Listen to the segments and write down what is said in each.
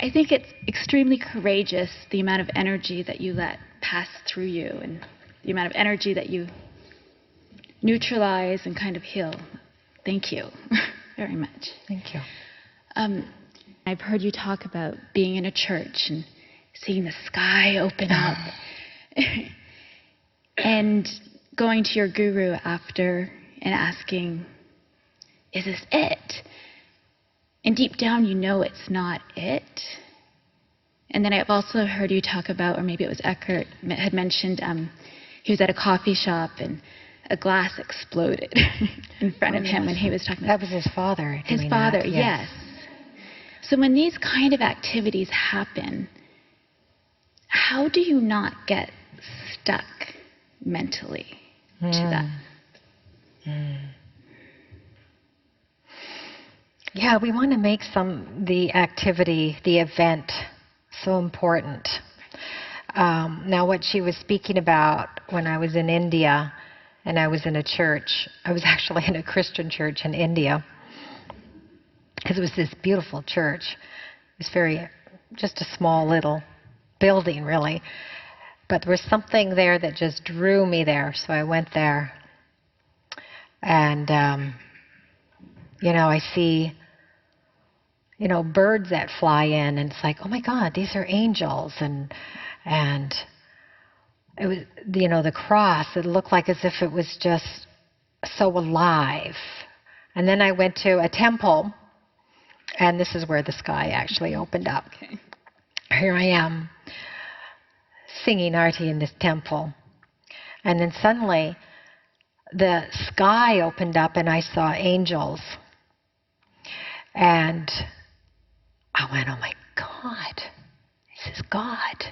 I think it's extremely courageous, the amount of energy that you let pass through you and the amount of energy that you neutralize and kind of heal. Thank you very much. Thank you. I've heard you talk about being in a church and seeing the sky open up and going to your guru after and asking, is this it? And deep down, you know it's not it. And then I've also heard you talk about, or maybe it was Eckhart had mentioned, he was at a coffee shop and a glass exploded in front of him when he was talking about... That was his father. His father, yes. So when these kind of activities happen, how do you not get stuck mentally to that? Yeah, we want to make the activity, the event, so important. Now, what she was speaking about when I was in India and I was in a church, I was actually in a Christian church in India, because it was this beautiful church. It was just a small little building, really. But there was something there that just drew me there, so I went there. And, I see, birds that fly in, and it's like, oh my God, these are angels. And it was, the cross, it looked like as if it was just so alive. And then I went to a temple, and this is where the sky actually opened up. Okay. Here I am, singing Arti in this temple. And then suddenly, the sky opened up, and I saw angels. And I went, oh my God, this is God.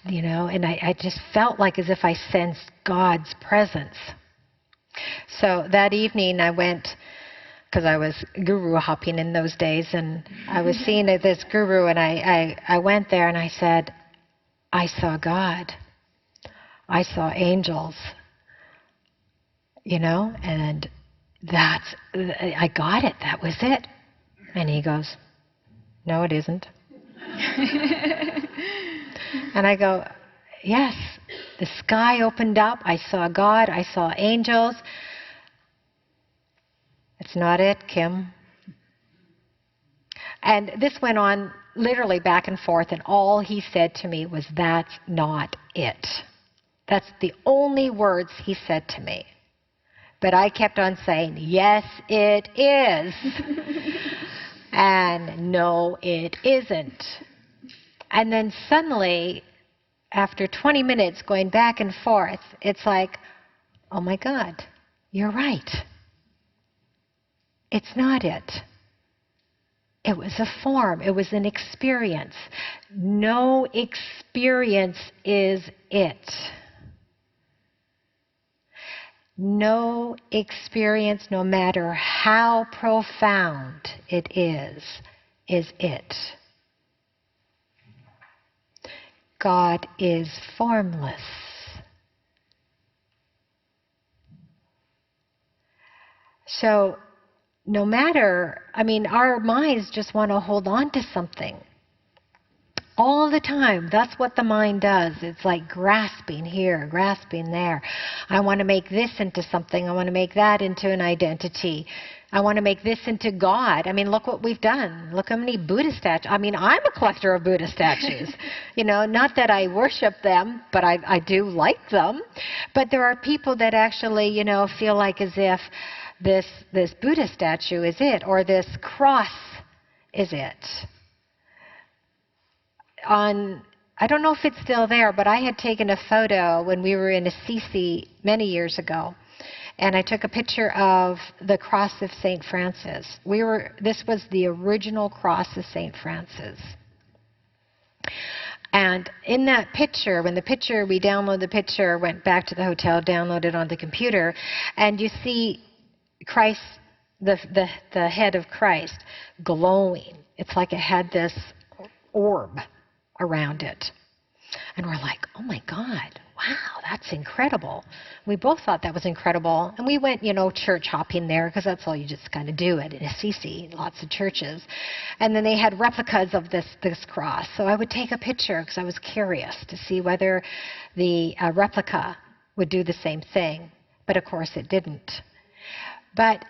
And I just felt like as if I sensed God's presence. So that evening I went, because I was guru hopping in those days, and I was seeing this guru, and I went there and I said, I saw God. I saw angels. And I got it. That was it. And he goes, no, it isn't. And I go, yes, the sky opened up. I saw God. I saw angels. It's not it, Kim. And this went on literally back and forth, and all he said to me was, that's not it. That's the only words he said to me. But I kept on saying, yes, it is. And no, it isn't. And then suddenly, after 20 minutes going back and forth, it's like, oh my God, you're right. It's not it. It was a form. It was an experience. No experience is it. No experience, no matter how profound it is it. God is formless. So, no matter, our minds just want to hold on to something. All the time. That's what the mind does. It's like grasping here, grasping there. I want to make this into something. I want to make that into an identity. I want to make this into God. Look what we've done. Look how many Buddha statues. I'm a collector of Buddha statues. Not that I worship them, but I do like them. But there are people that actually, feel like as if this Buddha statue is it, or this cross is it. I don't know if it's still there, but I had taken a photo when we were in Assisi many years ago, and I took a picture of the cross of St. Francis. This was the original cross of St. Francis. And in that picture, we downloaded the picture, went back to the hotel, downloaded it on the computer, and you see Christ, the head of Christ, glowing. It's like it had this orb around it. And we're like, oh my God, wow, that's incredible. We both thought that was incredible. And we went, church hopping there, because that's all you just kind of do at Assisi, lots of churches. And then they had replicas of this cross. So I would take a picture because I was curious to see whether the replica would do the same thing. But of course it didn't. But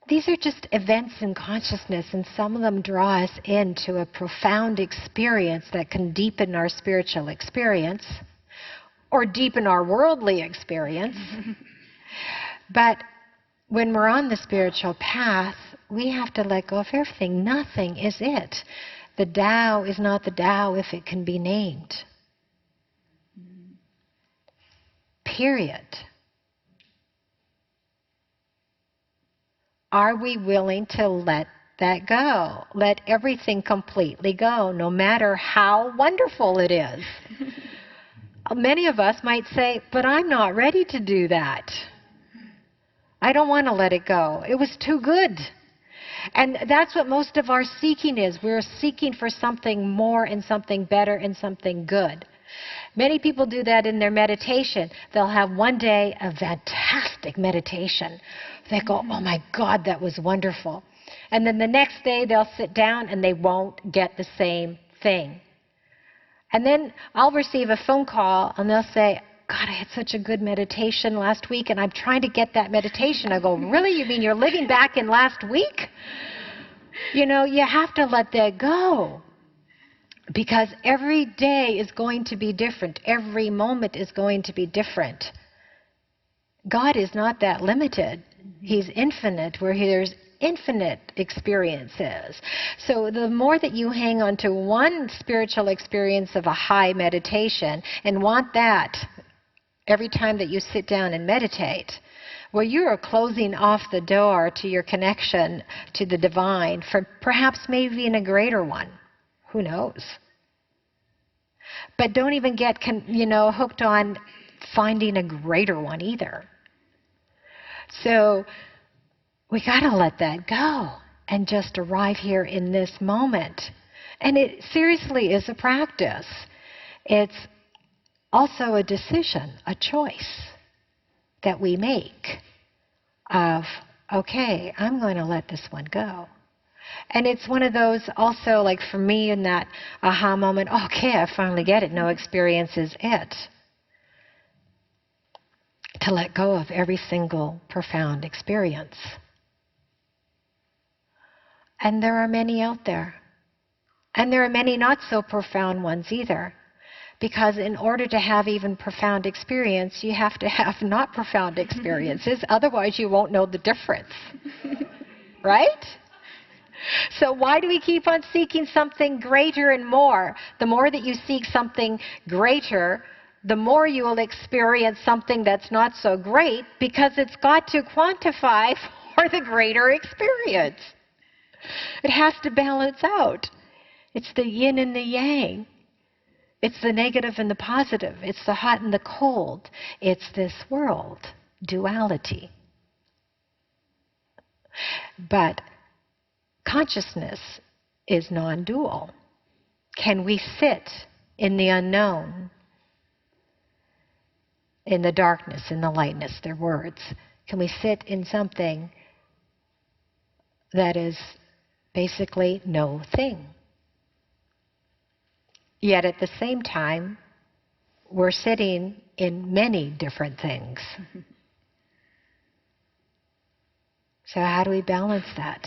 these are just events in consciousness, and some of them draw us into a profound experience that can deepen our spiritual experience or deepen our worldly experience. But when we're on the spiritual path, we have to let go of everything. Nothing is it. The Tao is not the Tao if it can be named. Period. Are we willing to let that go? Let everything completely go, no matter how wonderful it is. Many of us might say, but I'm not ready to do that. I don't want to let it go. It was too good. And that's what most of our seeking is. We're seeking for something more and something better and something good. Many people do that in their meditation. They'll have one day a fantastic meditation. They go, oh my God, that was wonderful. And then the next day they'll sit down and they won't get the same thing. And then I'll receive a phone call and they'll say, God, I had such a good meditation last week and I'm trying to get that meditation. I go, really? You mean you're living back in last week? You have to let that go. Because every day is going to be different. Every moment is going to be different. God is not that limited. He's infinite, where there's infinite experiences. So the more that you hang on to one spiritual experience of a high meditation and want that every time that you sit down and meditate, well, you are closing off the door to your connection to the divine for perhaps maybe in a greater one. Who knows? But don't even get hooked on finding a greater one either. So we got to let that go and just arrive here in this moment. And it seriously is a practice. It's also a decision, a choice that we make of, okay, I'm going to let this one go. And it's one of those also, like for me in that aha moment, okay, I finally get it. No experience is it. To let go of every single profound experience. And there are many out there. And there are many not so profound ones either. Because in order to have even profound experience, you have to have not profound experiences. Otherwise, you won't know the difference. Right? So why do we keep on seeking something greater and more? The more that you seek something greater, the more you will experience something that's not so great, because it's got to quantify for the greater experience. It has to balance out. It's the yin and the yang. It's the negative and the positive. It's the hot and the cold. It's this world, duality. But consciousness is non-dual. Can we sit in the unknown, in the darkness, in the lightness, their words? Can we sit in something that is basically no thing? Yet at the same time, we're sitting in many different things. So how do we balance that?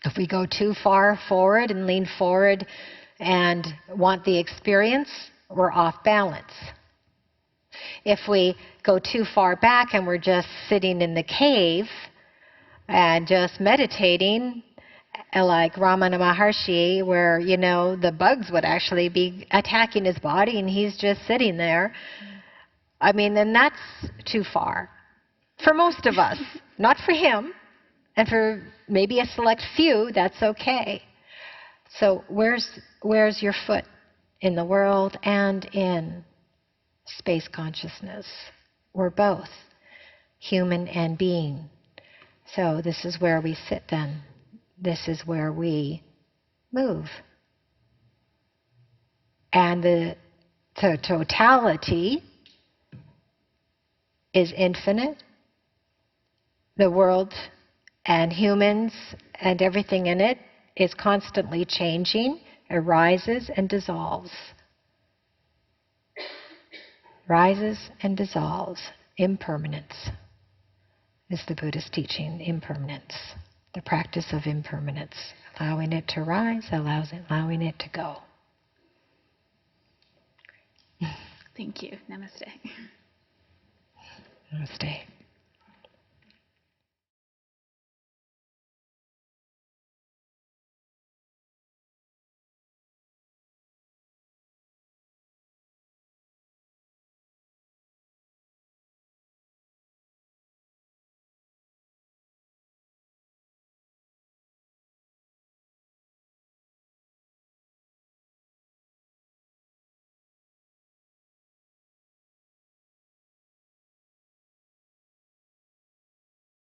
If we go too far forward and lean forward and want the experience, we're off balance. If we go too far back and we're just sitting in the cave and just meditating, like Ramana Maharshi, where, the bugs would actually be attacking his body and he's just sitting there, then that's too far. For most of us, not for him. And for maybe a select few, that's okay. So where's your foot in the world and in space consciousness? We're both human and being. So this is where we sit then. This is where we move. And the So totality is infinite. The world and humans and everything in it is constantly changing, arises and dissolves. Rises and dissolves. Impermanence is the Buddhist teaching, impermanence. The practice of impermanence. Allowing it to rise, allowing it to go. Thank you. Namaste. Namaste.